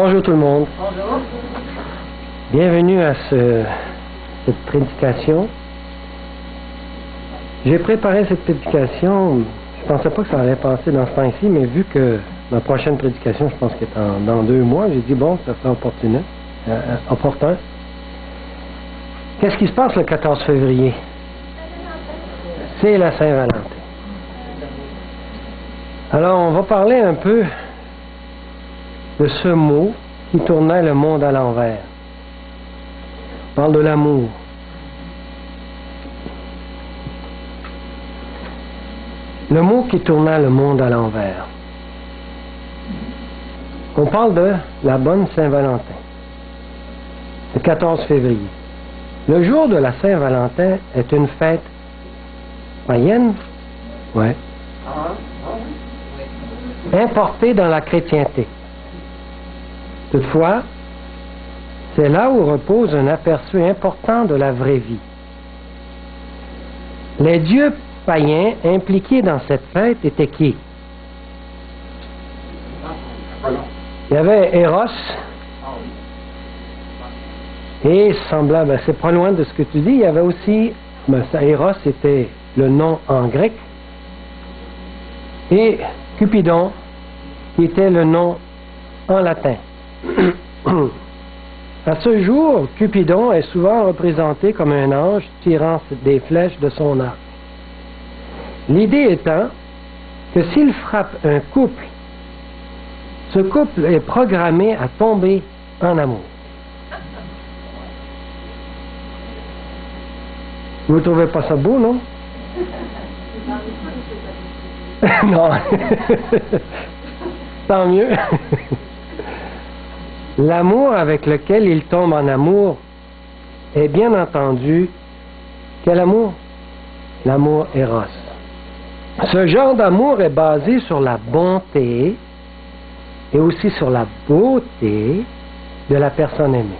Bonjour tout le monde. Bonjour. Bienvenue à cette prédication. J'ai préparé cette prédication, je pensais pas que ça allait passer dans ce temps-ci, mais vu que ma prochaine prédication, je pense qu'elle est dans 2 mois, j'ai dit bon, ça serait opportun. Qu'est-ce qui se passe le 14 février? C'est la Saint-Valentin. Alors, on va parler un peu de ce mot qui tournait le monde à l'envers. On parle de l'amour. Le mot qui tournait le monde à l'envers. On parle de la bonne Saint-Valentin, le 14 février. Le jour de la Saint-Valentin est une fête païenne, ouais, importée dans la chrétienté. Toutefois, c'est là où repose un aperçu important de la vraie vie. Les dieux païens impliqués dans cette fête étaient qui? Il y avait Eros, et semblable, c'est pas loin de ce que tu dis, il y avait aussi, Eros était le nom en grec, et Cupidon, qui était le nom en latin. À ce jour, Cupidon est souvent représenté comme un ange tirant des flèches de son arc. L'idée étant que s'il frappe un couple, ce couple est programmé à tomber en amour. Vous ne trouvez pas ça beau, non? Non. Tant mieux. L'amour avec lequel il tombe en amour est bien entendu quel amour? L'amour Eros. Ce genre d'amour est basé sur la bonté et aussi sur la beauté de la personne aimée.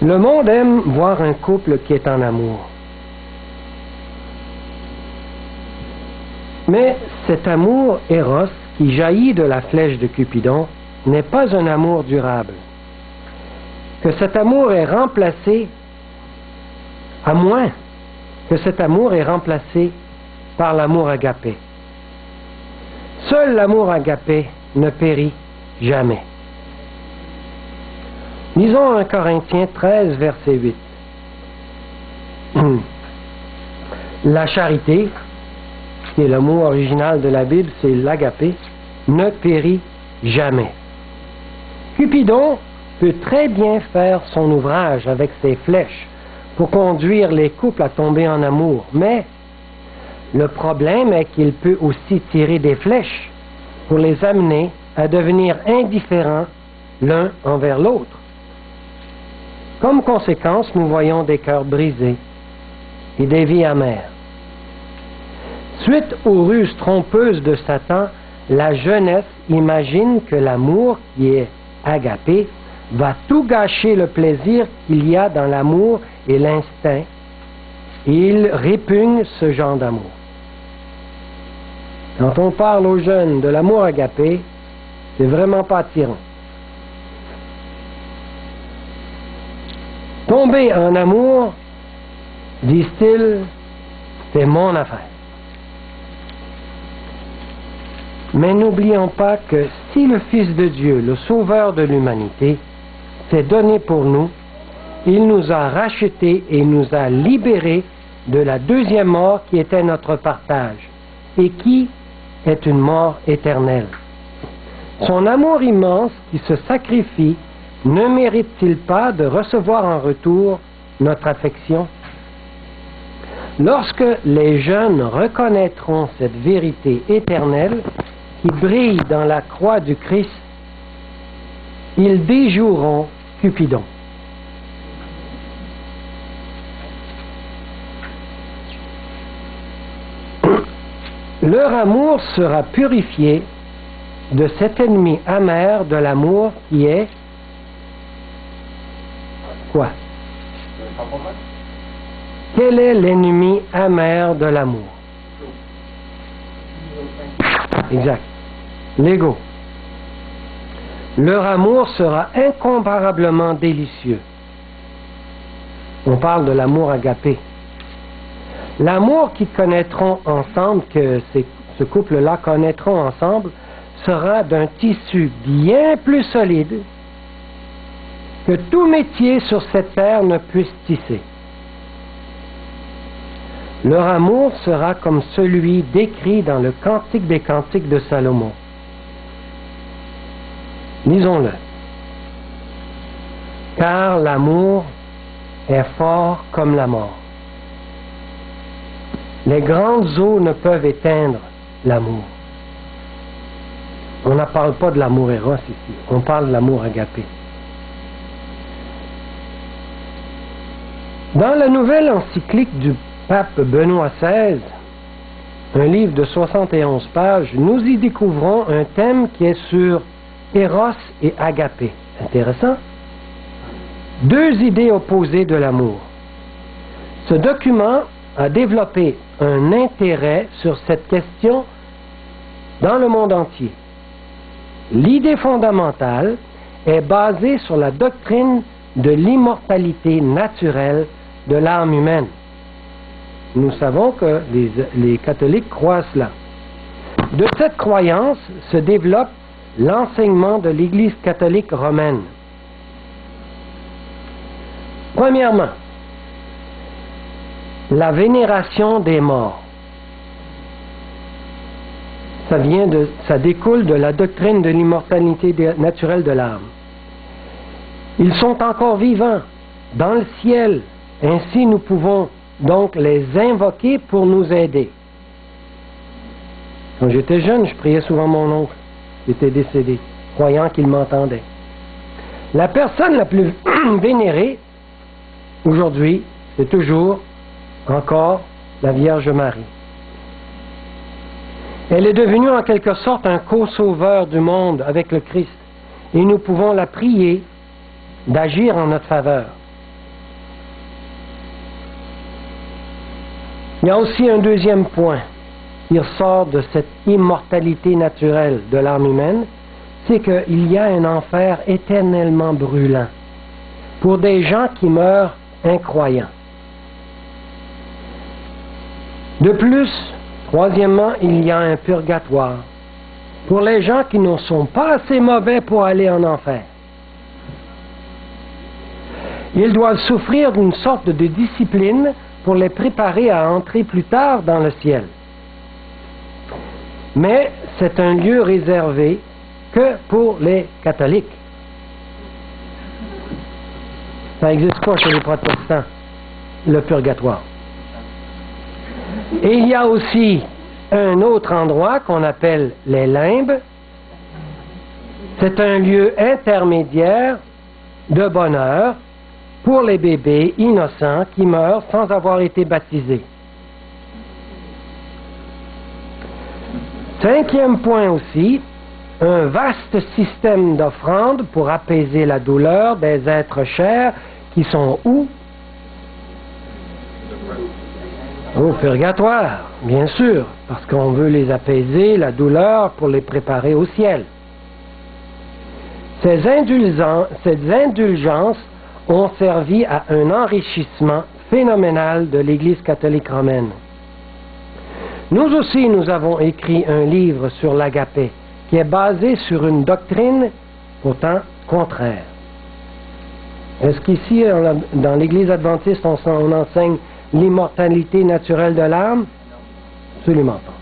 Le monde aime voir un couple qui est en amour. Mais cet amour Eros qui jaillit de la flèche de Cupidon n'est pas un amour durable. Que cet amour est remplacé, à moins que cet amour est remplacé par l'amour agapé. Seul l'amour agapé ne périt jamais. Lisons 1 Corinthiens 13, verset 8. La charité, qui est le mot original de la Bible, c'est l'agapé, ne périt jamais. Cupidon peut très bien faire son ouvrage avec ses flèches pour conduire les couples à tomber en amour, mais le problème est qu'il peut aussi tirer des flèches pour les amener à devenir indifférents l'un envers l'autre. Comme conséquence, nous voyons des cœurs brisés et des vies amères. Suite aux ruses trompeuses de Satan, la jeunesse imagine que l'amour qui est agapé va tout gâcher le plaisir qu'il y a dans l'amour et l'instinct, et il répugne ce genre d'amour. Quand on parle aux jeunes de l'amour agapé, c'est vraiment pas attirant. Tomber en amour, disent-ils, c'est mon affaire. Mais n'oublions pas que si le Fils de Dieu, le Sauveur de l'humanité, s'est donné pour nous, il nous a rachetés et nous a libérés de la deuxième mort qui était notre partage et qui est une mort éternelle. Son amour immense qui se sacrifie ne mérite-t-il pas de recevoir en retour notre affection? Lorsque les jeunes reconnaîtront cette vérité éternelle qui brille dans la croix du Christ, ils déjoueront Cupidon. Leur amour sera purifié de cet ennemi amer de l'amour qui est quoi? Quel est l'ennemi amer de l'amour? Exact. L'ego. Leur amour sera incomparablement délicieux. On parle de l'amour agapé. L'amour qu'ils connaîtront ensemble, que ce couple-là connaîtront ensemble, sera d'un tissu bien plus solide que tout métier sur cette terre ne puisse tisser. Leur amour sera comme celui décrit dans le Cantique des Cantiques de Salomon. Lisons-le. Car l'amour est fort comme la mort. Les grandes eaux ne peuvent éteindre l'amour. On ne parle pas de l'amour éros ici, on parle de l'amour agapé. Dans la nouvelle encyclique du pape Benoît XVI, un livre de 71 pages, nous y découvrons un thème qui est sur Éros et agapé. Intéressant? Deux idées opposées de l'amour. Ce document a développé un intérêt sur cette question dans le monde entier. L'idée fondamentale est basée sur la doctrine de l'immortalité naturelle de l'âme humaine. Nous savons que les catholiques croient cela. De cette croyance se développe l'enseignement de l'Église catholique romaine. Premièrement, la vénération des morts. Ça découle de la doctrine de l'immortalité naturelle de l'âme. Ils sont encore vivants dans le ciel. Ainsi, nous pouvons donc les invoquer pour nous aider. Quand j'étais jeune, je priais souvent mon oncle, qui était décédé, croyant qu'il m'entendait. La personne la plus vénérée, aujourd'hui, c'est toujours encore la Vierge Marie. Elle est devenue en quelque sorte un co-sauveur du monde avec le Christ, et nous pouvons la prier d'agir en notre faveur. Il y a aussi un deuxième point qui ressort de cette immortalité naturelle de l'âme humaine, c'est qu'il y a un enfer éternellement brûlant pour des gens qui meurent incroyants. De plus, troisièmement, il y a un purgatoire pour les gens qui ne sont pas assez mauvais pour aller en enfer. Ils doivent souffrir d'une sorte de discipline pour les préparer à entrer plus tard dans le ciel. Mais c'est un lieu réservé que pour les catholiques. Ça n'existe pas chez les protestants, le purgatoire. Et il y a aussi un autre endroit qu'on appelle les limbes. C'est un lieu intermédiaire de bonheur pour les bébés innocents qui meurent sans avoir été baptisés. Cinquième point aussi, un vaste système d'offrandes pour apaiser la douleur des êtres chers qui sont où? Au purgatoire, bien sûr, parce qu'on veut les apaiser, la douleur, pour les préparer au ciel. Ces indulgences ont servi à un enrichissement phénoménal de l'Église catholique romaine. Nous aussi, nous avons écrit un livre sur l'agapé, qui est basé sur une doctrine pourtant contraire. Est-ce qu'ici, dans l'Église adventiste, on enseigne l'immortalité naturelle de l'âme? Absolument pas.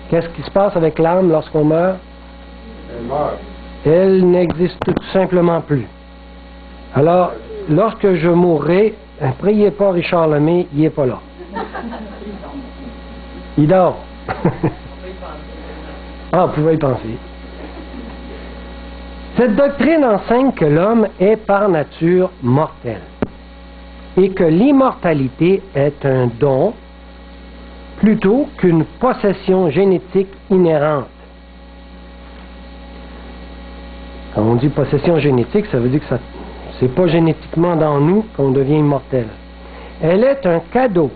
Qu'est-ce qui se passe avec l'âme lorsqu'on meurt? Elle meurt. Elle n'existe tout simplement plus. Alors, lorsque je mourrai, priez pas Richard Lemay, il n'est pas là. Il dort. Ah, vous pouvez y penser. Cette doctrine enseigne que l'homme est par nature mortel et que l'immortalité est un don plutôt qu'une possession génétique inhérente. Quand on dit possession génétique, ça veut dire que c'est pas génétiquement dans nous qu'on devient immortel. Elle est un cadeau,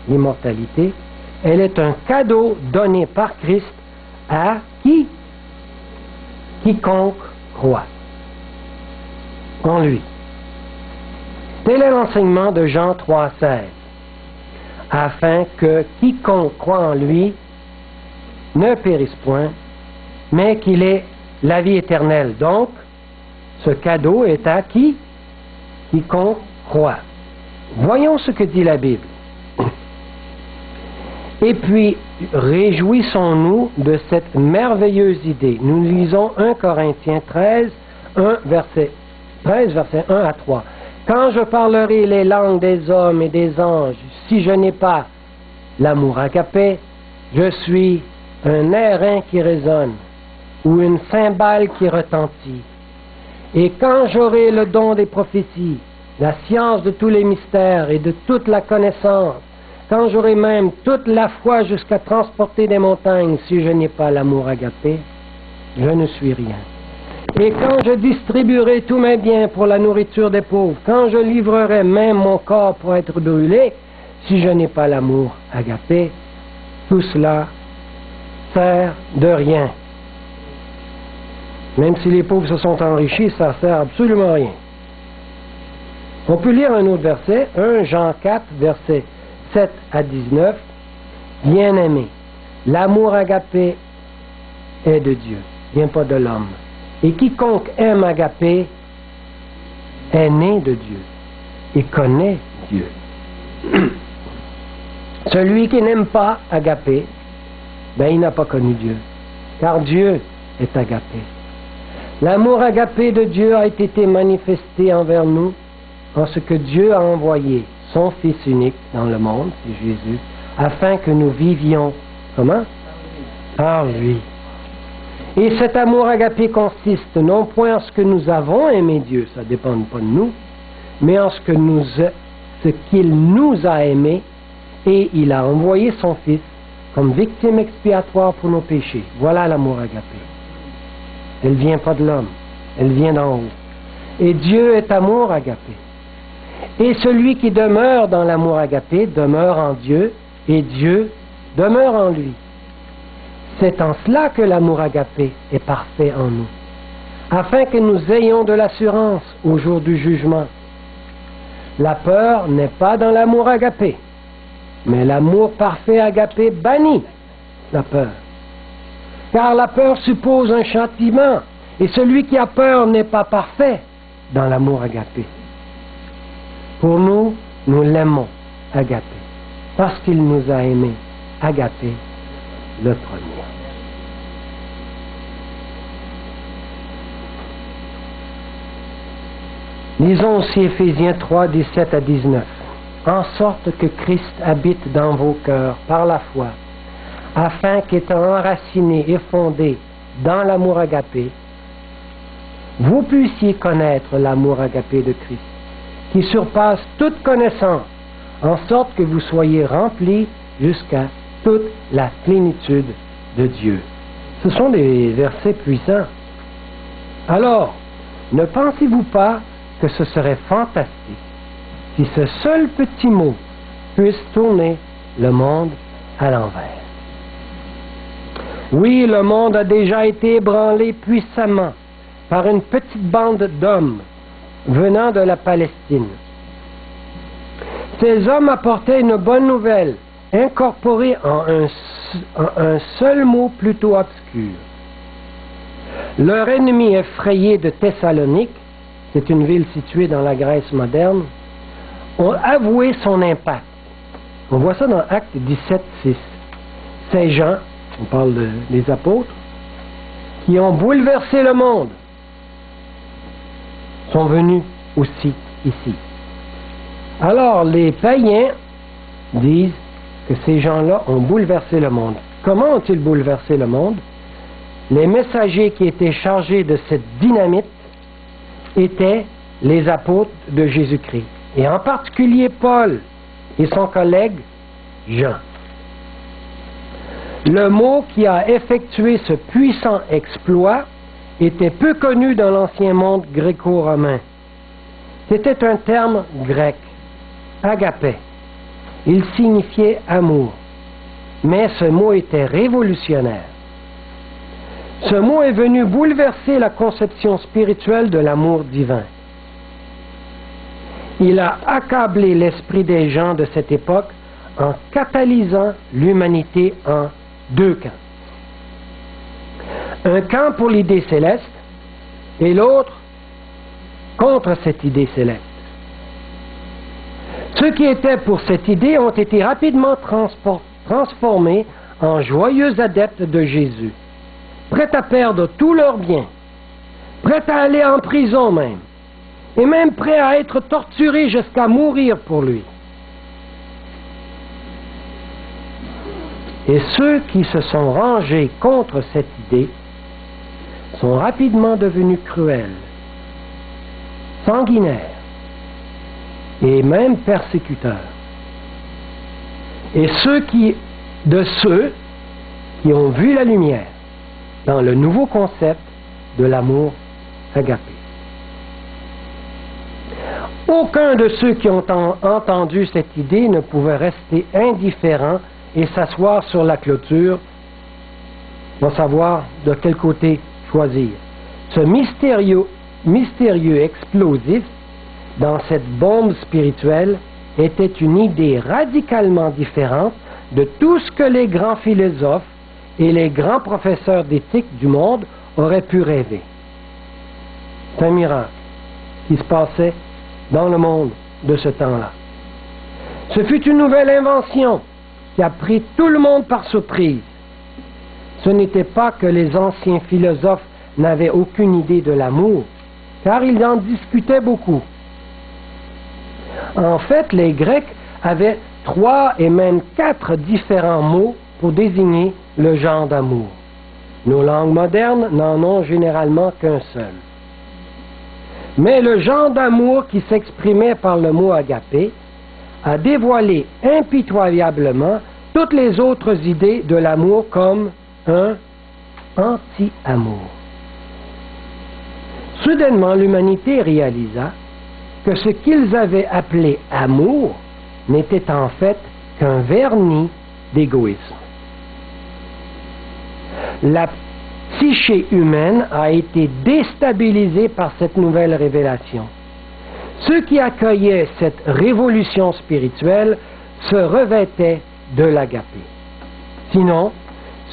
l'immortalité. Elle est un cadeau donné par Christ à qui? Quiconque croit en lui. Tel est l'enseignement de Jean 3,16, afin que quiconque croit en lui ne périsse point, mais qu'il ait la vie éternelle. Donc, ce cadeau est à qui? Quiconque croit. Voyons ce que dit la Bible. Et puis, réjouissons-nous de cette merveilleuse idée. Nous lisons 1 Corinthiens 13, verset 1 à 3. Quand je parlerai les langues des hommes et des anges, si je n'ai pas l'amour agapé, je suis un airain qui résonne ou une cymbale qui retentit. Et quand j'aurai le don des prophéties, la science de tous les mystères et de toute la connaissance, quand j'aurai même toute la foi jusqu'à transporter des montagnes, si je n'ai pas l'amour agapé, je ne suis rien. Et quand je distribuerai tous mes biens pour la nourriture des pauvres, quand je livrerai même mon corps pour être brûlé, si je n'ai pas l'amour agapé, tout cela sert de rien. Même si les pauvres se sont enrichis, ça sert absolument à rien. On peut lire un autre verset, 1 Jean 4, versets 7 à 19. Bien-aimé, l'amour agapé est de Dieu, vient pas de l'homme. Et quiconque aime agapé est né de Dieu et connaît Dieu. Celui qui n'aime pas agapé, il n'a pas connu Dieu, car Dieu est agapé. L'amour agapé de Dieu a été manifesté envers nous en ce que Dieu a envoyé son Fils unique dans le monde, c'est Jésus, afin que nous vivions, comment? Par lui. Et cet amour agapé consiste non point en ce que nous avons aimé Dieu, ça ne dépend pas de nous, mais en ce qu'il nous a aimés, et il a envoyé son Fils comme victime expiatoire pour nos péchés. Voilà l'amour agapé. Elle ne vient pas de l'homme, elle vient d'en haut. Et Dieu est amour agapé. Et celui qui demeure dans l'amour agapé demeure en Dieu, et Dieu demeure en lui. C'est en cela que l'amour agapé est parfait en nous, afin que nous ayons de l'assurance au jour du jugement. La peur n'est pas dans l'amour agapé, mais l'amour parfait agapé bannit la peur. Car la peur suppose un châtiment, et celui qui a peur n'est pas parfait dans l'amour agapé. Pour nous, nous l'aimons agapé, parce qu'il nous a aimés agapé le premier. Lisons aussi Éphésiens 3, 17 à 19. En sorte que Christ habite dans vos cœurs par la foi, afin qu'étant enracinés et fondés dans l'amour agapé, vous puissiez connaître l'amour agapé de Christ, qui surpasse toute connaissance, en sorte que vous soyez remplis jusqu'à toute la plénitude de Dieu. Ce sont des versets puissants. Alors, ne pensez-vous pas que ce serait fantastique si ce seul petit mot puisse tourner le monde à l'envers? Oui, le monde a déjà été ébranlé puissamment par une petite bande d'hommes venant de la Palestine. Ces hommes apportaient une bonne nouvelle, incorporée en un seul mot plutôt obscur. Leur ennemi effrayé de Thessalonique, c'est une ville située dans la Grèce moderne, ont avoué son impact. On voit ça dans Actes 17, 6. Ces gens, on parle des apôtres, qui ont bouleversé le monde, sont venus aussi ici. Alors, les païens disent que ces gens-là ont bouleversé le monde. Comment ont-ils bouleversé le monde? Les messagers qui étaient chargés de cette dynamite étaient les apôtres de Jésus-Christ, et en particulier Paul et son collègue Jean. Le mot qui a effectué ce puissant exploit était peu connu dans l'ancien monde gréco-romain. C'était un terme grec, agapé. Il signifiait amour, mais ce mot était révolutionnaire. Ce mot est venu bouleverser la conception spirituelle de l'amour divin. Il a accablé l'esprit des gens de cette époque en catalysant l'humanité en deux camps. Un camp pour l'idée céleste et l'autre contre cette idée céleste. Ceux qui étaient pour cette idée ont été rapidement transformés en joyeux adeptes de Jésus, prêts à perdre tous leurs biens, prêts à aller en prison même, et même prêts à être torturés jusqu'à mourir pour lui. Et ceux qui se sont rangés contre cette idée sont rapidement devenus cruels, sanguinaires et même persécuteurs. Et ceux qui ont vu la lumière dans le nouveau concept de l'amour agapé. Aucun de ceux qui ont entendu cette idée ne pouvait rester indifférent et s'asseoir sur la clôture pour savoir de quel côté choisir. Ce mystérieux explosif dans cette bombe spirituelle était une idée radicalement différente de tout ce que les grands philosophes et les grands professeurs d'éthique du monde auraient pu rêver. C'est un miracle qui se passait dans le monde de ce temps-là. Ce fut une nouvelle invention qui a pris tout le monde par surprise. Ce n'était pas que les anciens philosophes n'avaient aucune idée de l'amour, car ils en discutaient beaucoup. En fait, les Grecs avaient 3 et même 4 différents mots pour désigner le genre d'amour. Nos langues modernes n'en ont généralement qu'un seul. Mais le genre d'amour qui s'exprimait par le mot agapé a dévoilé impitoyablement toutes les autres idées de l'amour comme un anti-amour. Soudainement, l'humanité réalisa que ce qu'ils avaient appelé amour n'était en fait qu'un vernis d'égoïsme. La psyché humaine a été déstabilisée par cette nouvelle révélation. Ceux qui accueillaient cette révolution spirituelle se revêtaient de l'agapé. Sinon,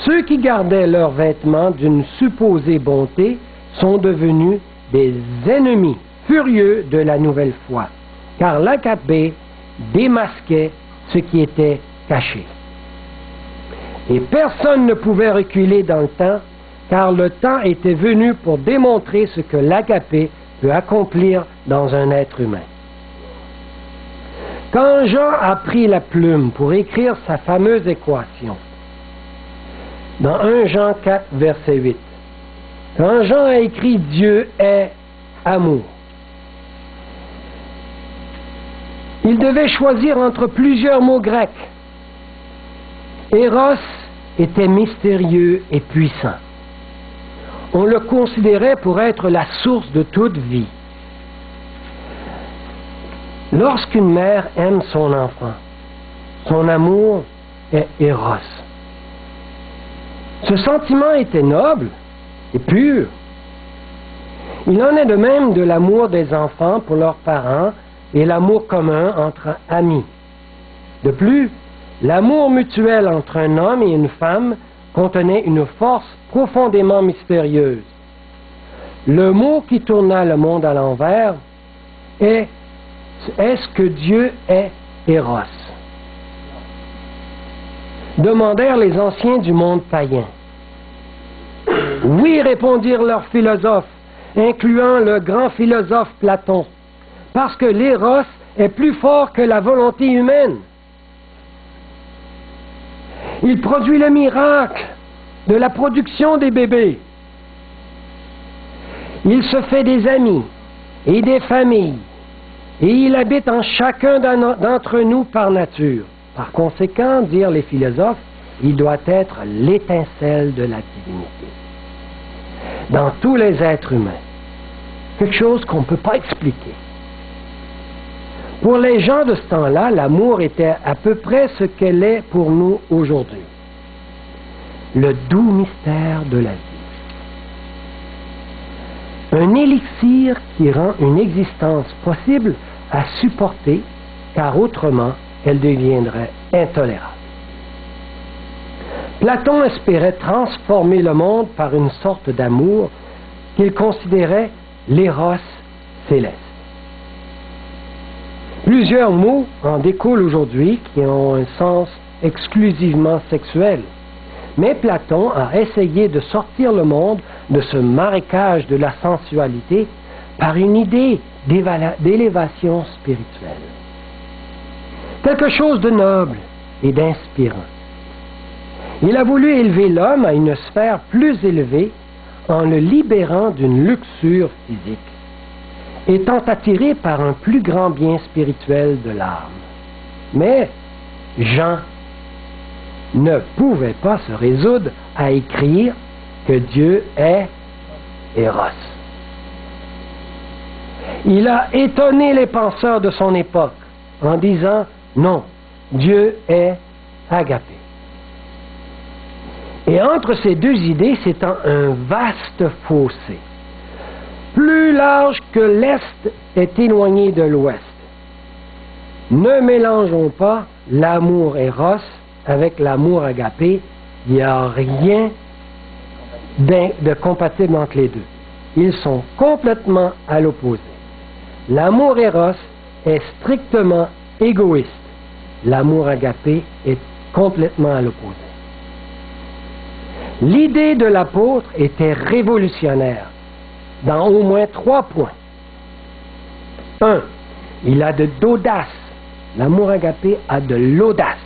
ceux qui gardaient leurs vêtements d'une supposée bonté sont devenus des ennemis furieux de la nouvelle foi, car l'agapé démasquait ce qui était caché. Et personne ne pouvait reculer dans le temps, car le temps était venu pour démontrer ce que l'agapé peut accomplir dans un être humain. Quand Jean a pris la plume pour écrire sa fameuse équation, dans 1 Jean 4, verset 8, quand Jean a écrit « Dieu est amour », il devait choisir entre plusieurs mots grecs. Eros était mystérieux et puissant. On le considérait pour être la source de toute vie. Lorsqu'une mère aime son enfant, son amour est Eros. Ce sentiment était noble et pur. Il en est de même de l'amour des enfants pour leurs parents et l'amour commun entre amis. De plus, l'amour mutuel entre un homme et une femme contenait une force profondément mystérieuse. Le mot qui tourna le monde à l'envers est « Est-ce que Dieu est Eros ?» demandèrent les anciens du monde païen. Oui, répondirent leurs philosophes, incluant le grand philosophe Platon, parce que l'Eros est plus fort que la volonté humaine. Il produit le miracle de la production des bébés. Il se fait des amis et des familles, et il habite en chacun d'entre nous par nature. Par conséquent, dirent les philosophes, il doit être l'étincelle de la divinité dans tous les êtres humains. Quelque chose qu'on ne peut pas expliquer. Pour les gens de ce temps-là, l'amour était à peu près ce qu'elle est pour nous aujourd'hui. Le doux mystère de la vie. Un élixir qui rend une existence possible à supporter, car autrement, elle deviendrait intolérable. Platon espérait transformer le monde par une sorte d'amour qu'il considérait l'éros céleste. Plusieurs mots en découlent aujourd'hui qui ont un sens exclusivement sexuel. Mais Platon a essayé de sortir le monde de ce marécage de la sensualité par une idée d'élévation spirituelle. Quelque chose de noble et d'inspirant. Il a voulu élever l'homme à une sphère plus élevée en le libérant d'une luxure physique, étant attiré par un plus grand bien spirituel de l'âme. Mais Jean ne pouvait pas se résoudre à écrire que Dieu est Eros. Il a étonné les penseurs de son époque en disant non, Dieu est Agapé. Et entre ces deux idées s'étend un vaste fossé, plus large que l'Est est éloigné de l'Ouest. Ne mélangeons pas l'amour Eros avec l'amour Agapé, il n'y a rien de compatible entre les deux. Ils sont complètement à l'opposé. L'amour Eros est strictement égoïste. L'amour Agapé est complètement à l'opposé. L'idée de l'apôtre était révolutionnaire dans au moins 3 points. 1. Il a d'audace. L'amour Agapé a de l'audace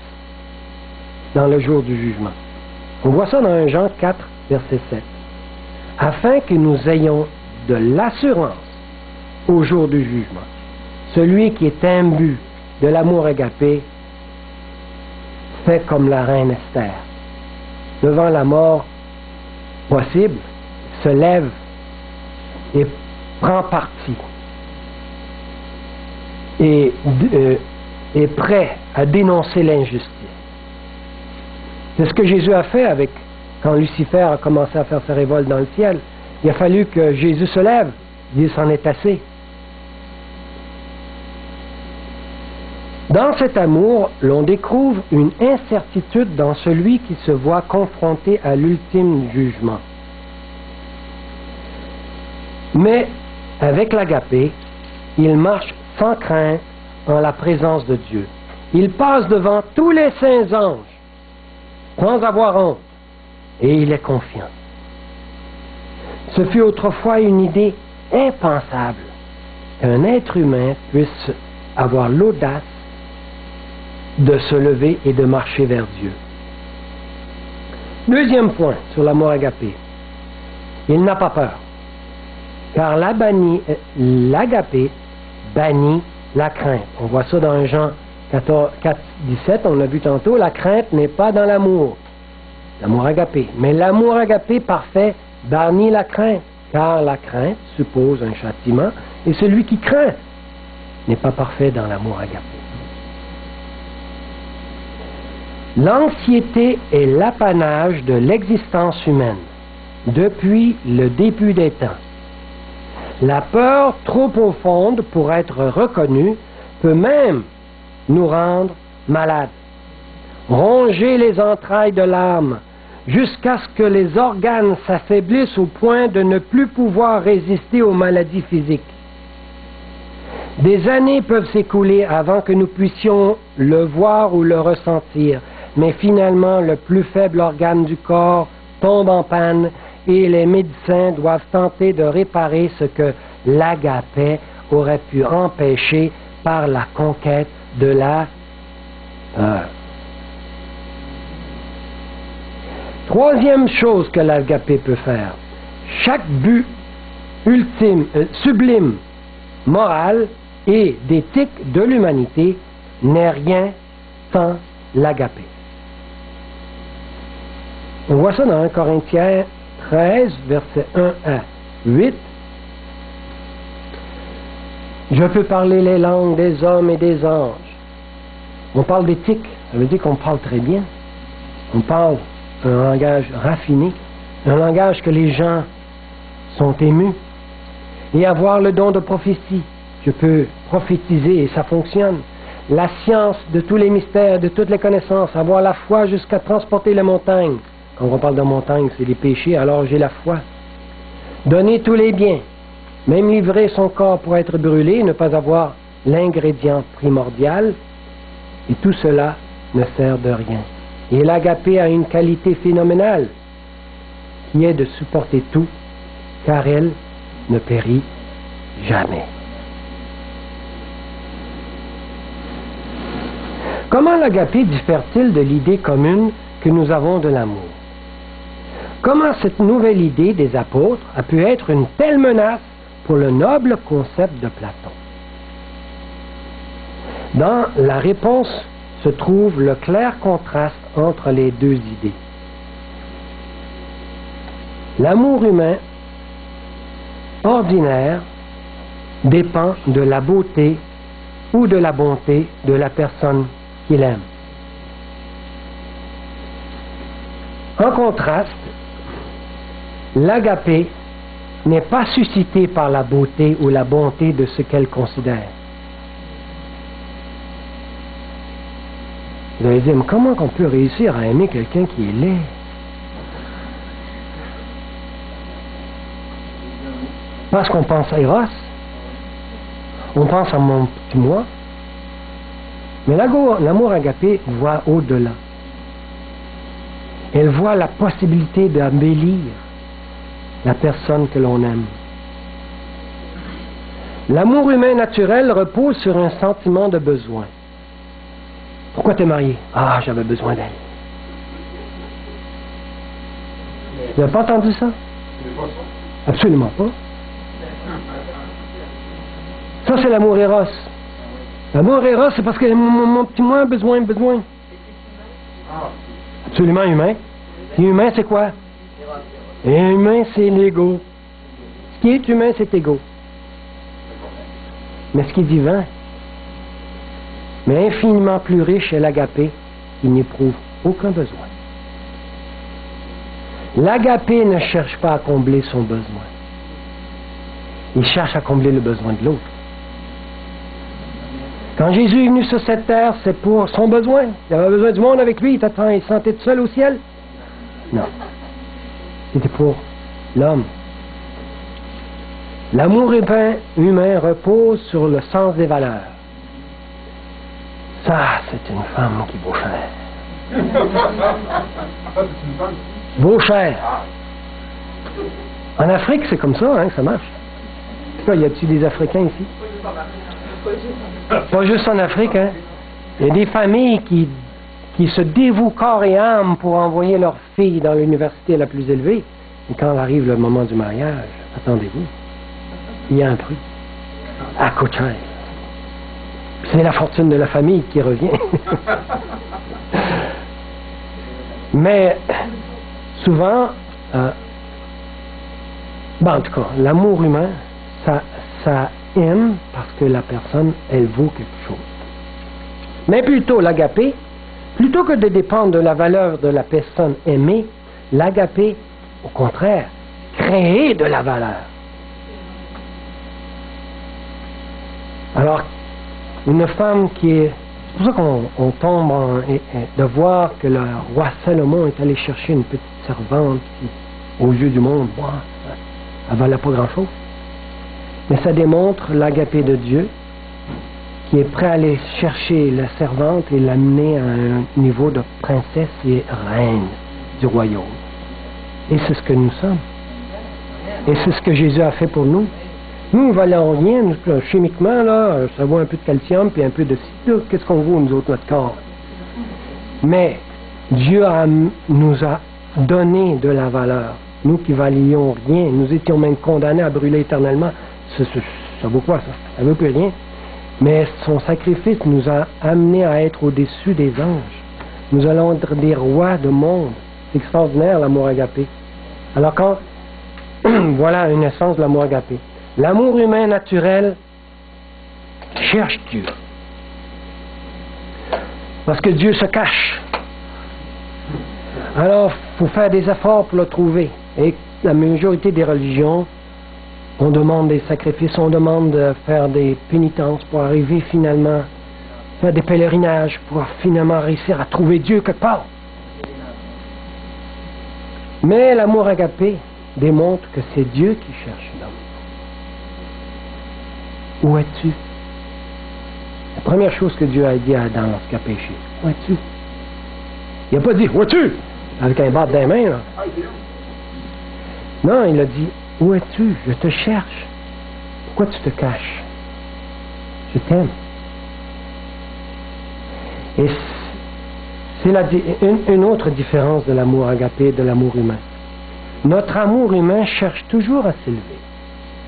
dans le jour du jugement. On voit ça dans 1 Jean 4, verset 7. Afin que nous ayons de l'assurance au jour du jugement. Celui qui est imbu de l'amour Agapé fait comme la reine Esther. Devant la mort possible, se lève et prend parti. Et est prêt à dénoncer l'injustice. C'est ce que Jésus a fait quand Lucifer a commencé à faire sa révolte dans le ciel. Il a fallu que Jésus se lève. Il s'en est assez. Dans cet amour, l'on découvre une incertitude dans celui qui se voit confronté à l'ultime jugement. Mais avec l'agapé, il marche sans crainte en la présence de Dieu. Il passe devant tous les saints anges sans avoir honte et il est confiant. Ce fut autrefois une idée impensable qu'un être humain puisse avoir l'audace de se lever et de marcher vers Dieu. Deuxième point sur l'amour agapé. Il n'a pas peur, car l'agapé bannit la crainte. On voit ça dans Jean 4, 17, on l'a vu tantôt, la crainte n'est pas dans l'amour agapé. Mais l'amour agapé parfait bannit la crainte, car la crainte suppose un châtiment, et celui qui craint n'est pas parfait dans l'amour agapé. L'anxiété est l'apanage de l'existence humaine depuis le début des temps. La peur trop profonde pour être reconnue peut même nous rendre malades, ronger les entrailles de l'âme jusqu'à ce que les organes s'affaiblissent au point de ne plus pouvoir résister aux maladies physiques. Des années peuvent s'écouler avant que nous puissions le voir ou le ressentir, mais finalement le plus faible organe du corps tombe en panne et les médecins doivent tenter de réparer ce que l'agapé aurait pu empêcher par la conquête de la peur. Troisième chose que l'agapé peut faire, chaque but ultime, sublime, moral et d'éthique de l'humanité n'est rien sans l'agapé. On voit ça dans 1 Corinthiens 13, versets 1 à 8. Je peux parler les langues des hommes et des anges. On parle d'éthique, ça veut dire qu'on parle très bien. On parle un langage raffiné, un langage que les gens sont émus et avoir le don de prophétie. Je peux prophétiser et ça fonctionne. La science de tous les mystères, de toutes les connaissances, avoir la foi jusqu'à transporter les montagnes. Quand on parle de montagnes, c'est les péchés, alors j'ai la foi. Donner tous les biens, même livrer son corps pour être brûlé, ne pas avoir l'ingrédient primordial, et tout cela ne sert de rien. Et l'agapé a une qualité phénoménale, qui est de supporter tout, car elle ne périt jamais. Comment l'agapé diffère-t-il de l'idée commune que nous avons de l'amour? Comment cette nouvelle idée des apôtres a pu être une telle menace pour le noble concept de Platon? Dans la réponse se trouve le clair contraste entre les deux idées. L'amour humain ordinaire dépend de la beauté ou de la bonté de la personne qu'il aime. En contraste, l'agapé n'est pas suscité par la beauté ou la bonté de ce qu'elle considère. Vous allez dire, mais comment on peut réussir à aimer quelqu'un qui est laid? Parce qu'on pense à Eros, on pense à mon petit moi, mais l'amour agapé voit au-delà. Elle voit la possibilité d'embellir la personne que l'on aime. L'amour humain naturel repose sur un sentiment de besoin. Pourquoi t'es marié? Ah, j'avais besoin d'elle. Vous n'avez pas entendu ça? Absolument pas. Ça, c'est l'amour éros. L'amour éros, c'est parce que mon petit moi a besoin. Absolument humain. Et humain, c'est quoi? Et humain, c'est l'ego. Ce qui est humain, c'est égo. Mais ce qui est divin, mais infiniment plus riche est l'agapé, qui n'éprouve aucun besoin. L'agapé ne cherche pas à combler son besoin. Il cherche à combler le besoin de l'autre. Quand Jésus est venu sur cette terre, c'est pour son besoin. Il avait besoin du monde avec lui. Il se sentait tout seul au ciel? Non. C'était pour l'homme. L'amour humain repose sur le sens des valeurs. Ça, c'est une femme qui vaut cher. Vaut cher. En Afrique, c'est comme ça, hein, que ça marche. Y a-t-il des Africains ici? Pas juste en Afrique, hein. Il y a des familles qui se dévouent corps et âme pour envoyer leurs filles dans l'université la plus élevée. Et quand arrive le moment du mariage, attendez-vous, il y a un prix. À coûte cher. C'est la fortune de la famille qui revient. Mais souvent, en tout cas, l'amour humain, ça aime parce que la personne, elle vaut quelque chose. Mais plutôt l'agapé, plutôt que de dépendre de la valeur de la personne aimée, l'agapé, au contraire, crée de la valeur. Alors, une femme qui est... C'est pour ça qu'on tombe de voir que le roi Salomon est allé chercher une petite servante qui, aux yeux du monde, elle ne valait pas grand-chose. Mais ça démontre l'agapé de Dieu qui est prêt à aller chercher la servante et l'amener à un niveau de princesse et reine du royaume. Et c'est ce que nous sommes. Et c'est ce que Jésus a fait pour nous. Nous ne valons rien, nous, chimiquement, là, ça vaut un peu de calcium puis un peu de ci. Qu'est-ce qu'on vaut, nous autres, notre corps? Mais Dieu nous a donné de la valeur. Nous qui valions rien, nous étions même condamnés à brûler éternellement. Ça vaut quoi, ça? Ça ne vaut plus rien. Mais son sacrifice nous a amenés à être au-dessus des anges. Nous allons être des rois de monde. C'est extraordinaire, l'amour agapé. Alors quand... voilà une essence de l'amour agapé. L'amour humain naturel cherche Dieu. Parce que Dieu se cache. Alors, il faut faire des efforts pour le trouver. Et la majorité des religions On demande des sacrifices, on demande de faire des pénitences pour arriver finalement, faire des pèlerinages pour finalement réussir à trouver Dieu quelque part. Mais l'amour agapé démontre que c'est Dieu qui cherche l'homme. Où es-tu? La première chose que Dieu a dit à Adam lorsqu'il a péché. Où es-tu? Il n'a pas dit, où es-tu? Avec un bâton des mains, là. Non, il a dit, où es-tu? Je te cherche. Pourquoi tu te caches? Je t'aime. Et c'est une autre différence de l'amour agapé et de l'amour humain. Notre amour humain cherche toujours à s'élever.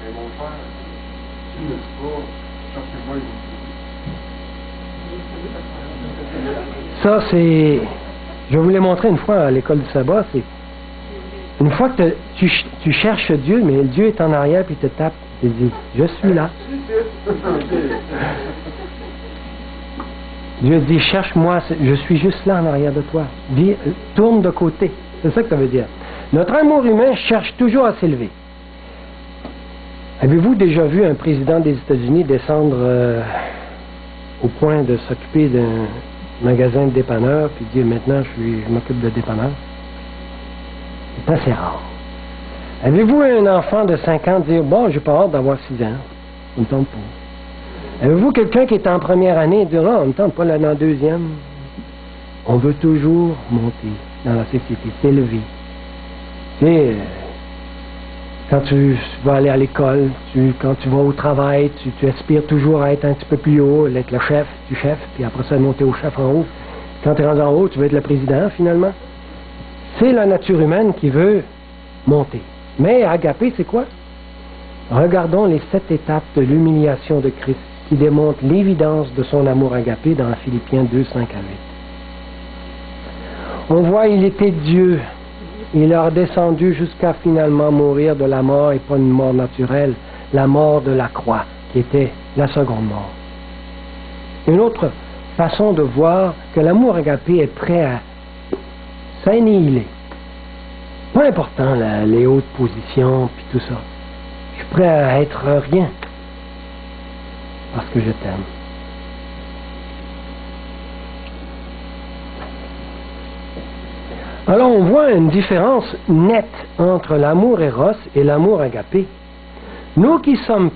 Mais mon frère, tu ne le dis pas, cherchez-moi. Ça, c'est... Je vous l'ai montré une fois à l'école du sabbat, c'est... Une fois que tu cherches Dieu, mais Dieu est en arrière, puis il te tape, il te dit, je suis là. Dieu dit, cherche-moi, je suis juste là en arrière de toi. Tourne de côté. C'est ça que ça veut dire. Notre amour humain cherche toujours à s'élever. Avez-vous déjà vu un président des États-Unis descendre au point de s'occuper d'un magasin de dépanneur, puis dire, maintenant, je m'occupe de dépanneur? C'est assez rare. Avez-vous un enfant de 5 ans dire, bon, j'ai pas hâte d'avoir 6 ans, on ne tente pas. Avez-vous quelqu'un qui est en première année et dire, non, on ne tente pas là dans la deuxième? On veut toujours monter dans la société, s'élever. Tu sais, quand tu vas aller à l'école, quand tu vas au travail, tu aspires toujours à être un petit peu plus haut, être le chef du chef, puis après ça, monter au chef en haut. Quand tu es rendu en haut, tu veux être le président, finalement. C'est la nature humaine qui veut monter. Mais agapé, c'est quoi? Regardons les 7 étapes de l'humiliation de Christ qui démontrent l'évidence de son amour agapé dans Philippiens 2, 5 à 8. On voit, il était Dieu. Il a redescendu jusqu'à finalement mourir de la mort, et pas une mort naturelle, la mort de la croix, qui était la seconde mort. Une autre façon de voir que l'amour agapé est prêt à s'annihiler. Pas important, les hautes positions, puis tout ça. Je suis prêt à être rien, parce que je t'aime. Alors on voit une différence nette entre l'amour éros et l'amour agapé. Nous qui sommes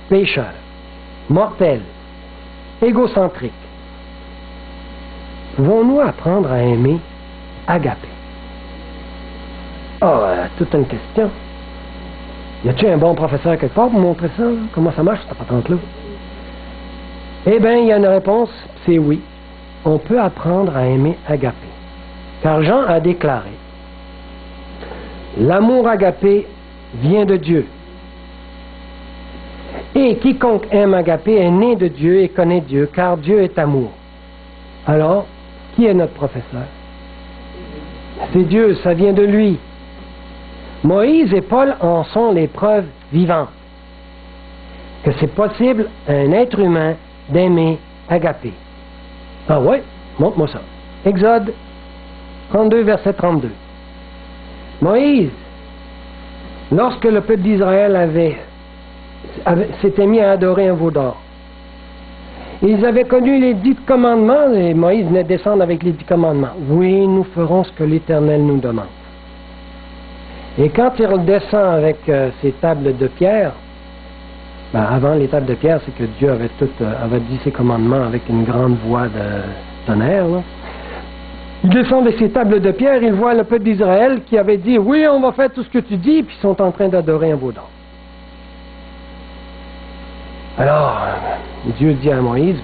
pécheurs, mortels, égocentriques, pouvons-nous apprendre à aimer agapé? Toute une question. Y a-t-il un bon professeur quelque part pour montrer ça? Comment ça marche, cette patente-là? Eh bien, il y a une réponse, c'est oui. On peut apprendre à aimer agapé. Car Jean a déclaré, l'amour agapé vient de Dieu. Et quiconque aime agapé est né de Dieu et connaît Dieu, car Dieu est amour. Alors, qui est notre professeur? C'est Dieu, ça vient de lui. Moïse et Paul en sont les preuves vivantes. Que c'est possible à un être humain d'aimer agapé. Ah ouais? Montre-moi ça. Exode 32, verset 32. Moïse, lorsque le peuple d'Israël s'était mis à adorer un veau d'or, ils avaient connu les 10 commandements, et Moïse venait descendre avec les 10 commandements. Oui, nous ferons ce que l'Éternel nous demande. Et quand il redescend avec ses tables de pierre, avant les tables de pierre, c'est que Dieu avait dit ses commandements avec une grande voix de tonnerre, là. Il descend avec ses tables de pierre, il voit le peuple d'Israël qui avait dit, oui, on va faire tout ce que tu dis, puis ils sont en train d'adorer un veau d'or. Alors, Dieu dit à Moïse,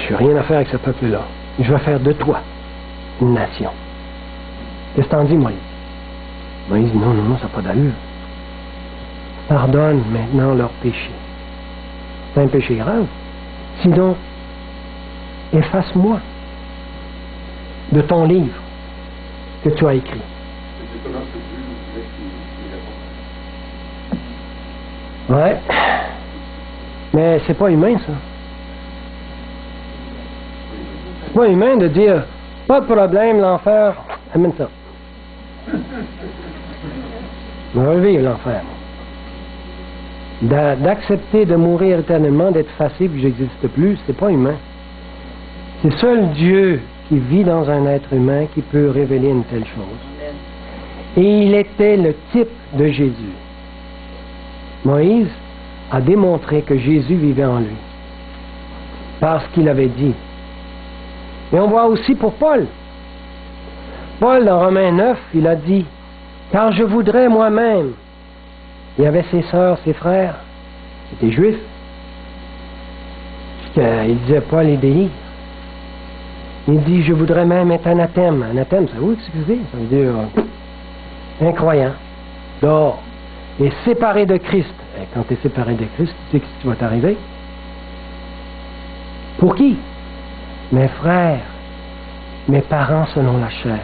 je n'ai rien à faire avec ce peuple-là. Je vais faire de toi une nation. Qu'est-ce que t'en dis, Moïse? Moïse dit, non, ça n'a pas d'allure. Pardonne maintenant leur péché. C'est un péché grave. Sinon, efface-moi de ton livre que tu as écrit. Ouais. Mais c'est pas humain, ça. C'est pas humain de dire, pas de problème, l'enfer, amène ça. On va vivre l'enfer. d'accepter de mourir éternellement, d'être effacé puis j'existe plus, c'est pas humain. C'est seul Dieu qui vit dans un être humain qui peut révéler une telle chose. Et il était le type de Jésus. Moïse a démontré que Jésus vivait en lui, parce qu'il avait dit. Et on voit aussi pour Paul. Paul, dans Romains 9, il a dit, « Car je voudrais moi-même. » Il y avait ses sœurs, ses frères, qui étaient juifs. Il disait pas les délires. Il dit, je voudrais même être anathème. Anathème, ça veut dire ce que c'est? Ça veut dire incroyant, dehors, et séparé de Christ. Et quand tu es séparé de Christ, tu sais ce qui va t'arriver. Pour qui? Mes frères, mes parents selon la chair.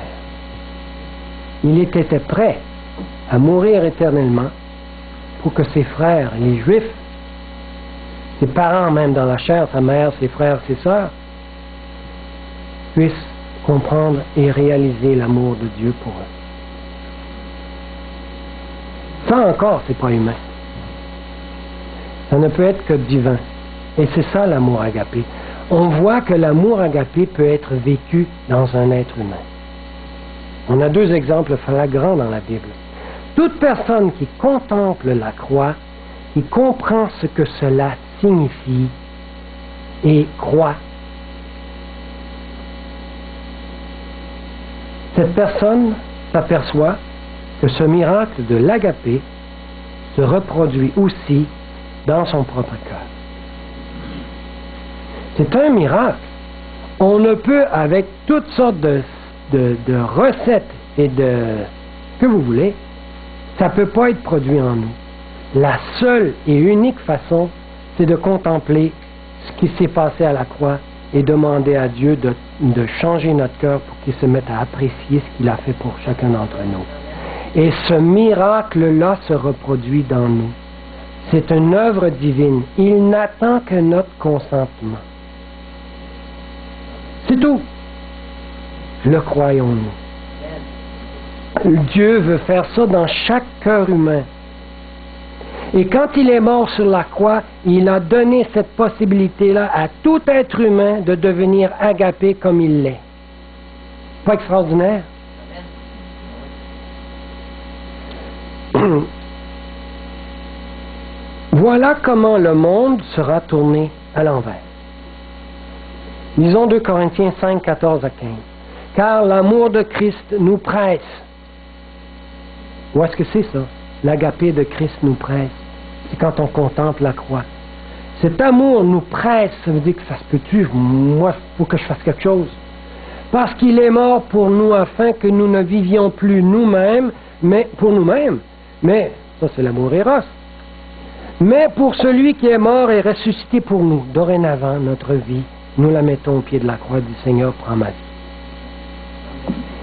Il était prêt à mourir éternellement pour que ses frères, les Juifs, ses parents même dans la chair, sa mère, ses frères, ses sœurs, puissent comprendre et réaliser l'amour de Dieu pour eux. Ça encore, c'est pas humain. Ça ne peut être que divin. Et c'est ça l'amour agapé. On voit que l'amour agapé peut être vécu dans un être humain. On a 2 exemples flagrants dans la Bible. Toute personne qui contemple la croix, qui comprend ce que cela signifie et croit, cette personne s'aperçoit que ce miracle de l'agapé se reproduit aussi dans son propre cœur. C'est un miracle. On ne peut, avec toutes sortes de recettes et de que vous voulez, ça ne peut pas être produit en nous. La seule et unique façon, c'est de contempler ce qui s'est passé à la croix et demander à Dieu de changer notre cœur pour qu'il se mette à apprécier ce qu'il a fait pour chacun d'entre nous. Et ce miracle-là se reproduit dans nous. C'est une œuvre divine. Il n'attend que notre consentement. C'est tout. Le croyons-nous. Dieu veut faire ça dans chaque cœur humain. Et quand il est mort sur la croix, il a donné cette possibilité-là à tout être humain de devenir agapé comme il l'est. Pas extraordinaire? Voilà comment le monde sera tourné à l'envers. Lisons 2 Corinthiens 5, 14 à 15. Car l'amour de Christ nous presse. Où est-ce que c'est ça? L'agapé de Christ nous presse. C'est quand on contemple la croix. Cet amour nous presse, ça veut dire que ça se peut-tu? Moi, il faut que je fasse quelque chose. Parce qu'il est mort pour nous afin que nous ne vivions plus nous-mêmes, mais pour nous-mêmes. Mais, ça c'est l'amour éros. Mais pour celui qui est mort et ressuscité pour nous. Dorénavant, notre vie, nous la mettons au pied de la croix du Seigneur, prends ma vie.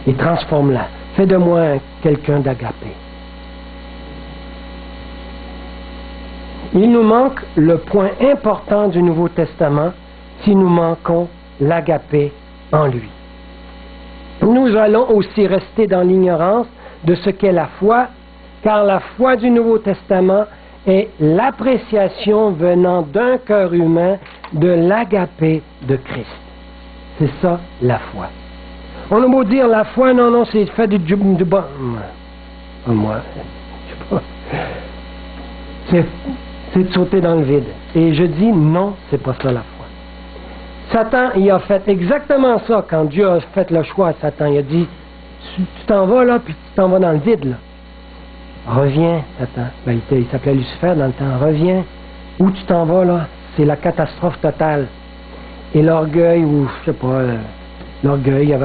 Et transforme-la. Fais de moi quelqu'un d'agapé. Il nous manque le point important du Nouveau Testament si nous manquons l'agapé en lui. Nous allons aussi rester dans l'ignorance de ce qu'est la foi, car la foi du Nouveau Testament est l'appréciation venant d'un cœur humain de l'agapé de Christ. C'est ça, la foi. On a beau dire la foi, non, c'est fait du bon. Moi, je sais pas. C'est de sauter dans le vide. Et je dis non, c'est pas ça la foi. Satan, il a fait exactement ça quand Dieu a fait le choix à Satan. Il a dit, tu t'en vas là, puis tu t'en vas dans le vide là. Reviens, Satan. Ben, il s'appelait Lucifer dans le temps. Reviens. Où tu t'en vas là? C'est la catastrophe totale. Et l'orgueil, ou je sais pas, l'orgueil,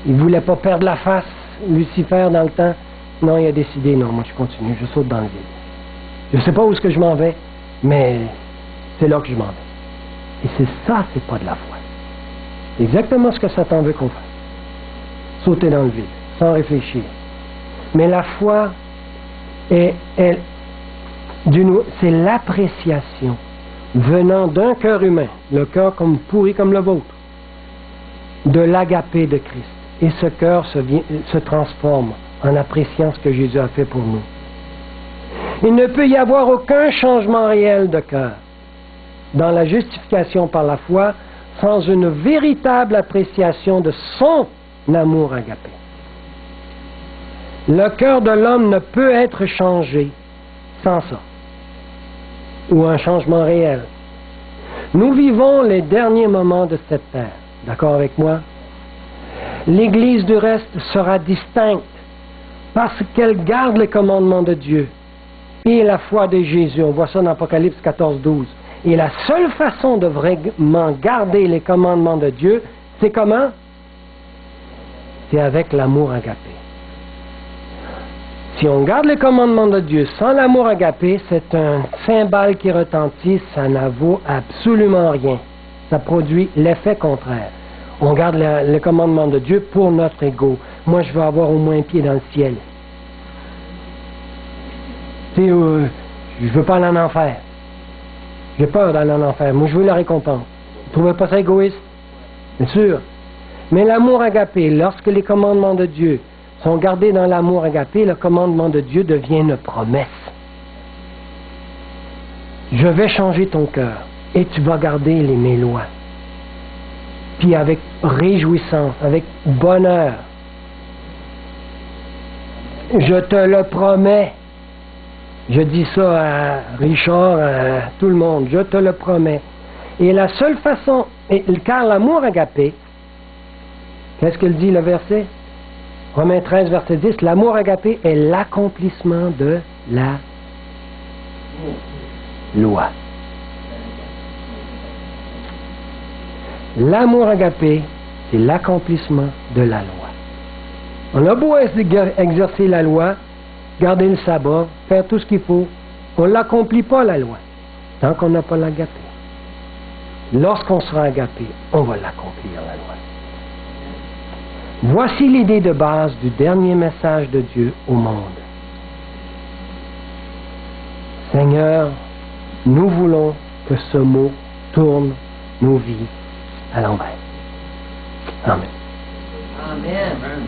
il voulait pas perdre la face, Lucifer dans le temps. Non, il a décidé, non, moi je continue, je saute dans le vide. Je ne sais pas où est-ce que je m'en vais, mais c'est là que je m'en vais. Et c'est ça, c'est pas de la foi. C'est exactement ce que Satan veut qu'on fasse. Sauter dans le vide, sans réfléchir. Mais la foi, c'est l'appréciation venant d'un cœur humain, le cœur comme pourri comme le vôtre, de l'agapé de Christ. Et ce cœur se transforme en appréciant ce que Jésus a fait pour nous. Il ne peut y avoir aucun changement réel de cœur dans la justification par la foi sans une véritable appréciation de son amour agapé. Le cœur de l'homme ne peut être changé sans ça, ou un changement réel. Nous vivons les derniers moments de cette terre. D'accord avec moi? L'Église, du reste, sera distincte parce qu'elle garde les commandements de Dieu et la foi de Jésus. On voit ça dans Apocalypse 14:12. Et la seule façon de vraiment garder les commandements de Dieu, c'est comment? C'est avec l'amour agapé. Si on garde les commandements de Dieu sans l'amour agapé, c'est un cymbale qui retentit, ça n'en vaut absolument rien. Ça produit l'effet contraire. On garde les commandements de Dieu pour notre ego. Moi, je veux avoir au moins un pied dans le ciel. Tu sais, je veux pas aller en enfer. J'ai peur d'aller en enfer. Moi, je veux la récompense. Vous trouvez pas ça égoïste? Bien sûr. Mais l'amour agapé, lorsque les commandements de Dieu sont gardés dans l'amour agapé, le commandement de Dieu devient une promesse. Je vais changer ton cœur et tu vas garder mes lois. Puis avec réjouissance, avec bonheur. Je te le promets. Je dis ça à Richard, à tout le monde. Je te le promets. Et la seule façon, car l'amour agapé, qu'est-ce qu'il dit le verset? Romains 13, verset 10, l'amour agapé est l'accomplissement de la loi. L'amour agapé, c'est l'accomplissement de la loi. On a beau exercer la loi, garder le sabbat, faire tout ce qu'il faut, on ne l'accomplit pas la loi, tant qu'on n'a pas l'agapé. Lorsqu'on sera agapé, on va l'accomplir la loi. Voici l'idée de base du dernier message de Dieu au monde. Seigneur, nous voulons que ce mot tourne nos vies à l'envers. Amen. Amen.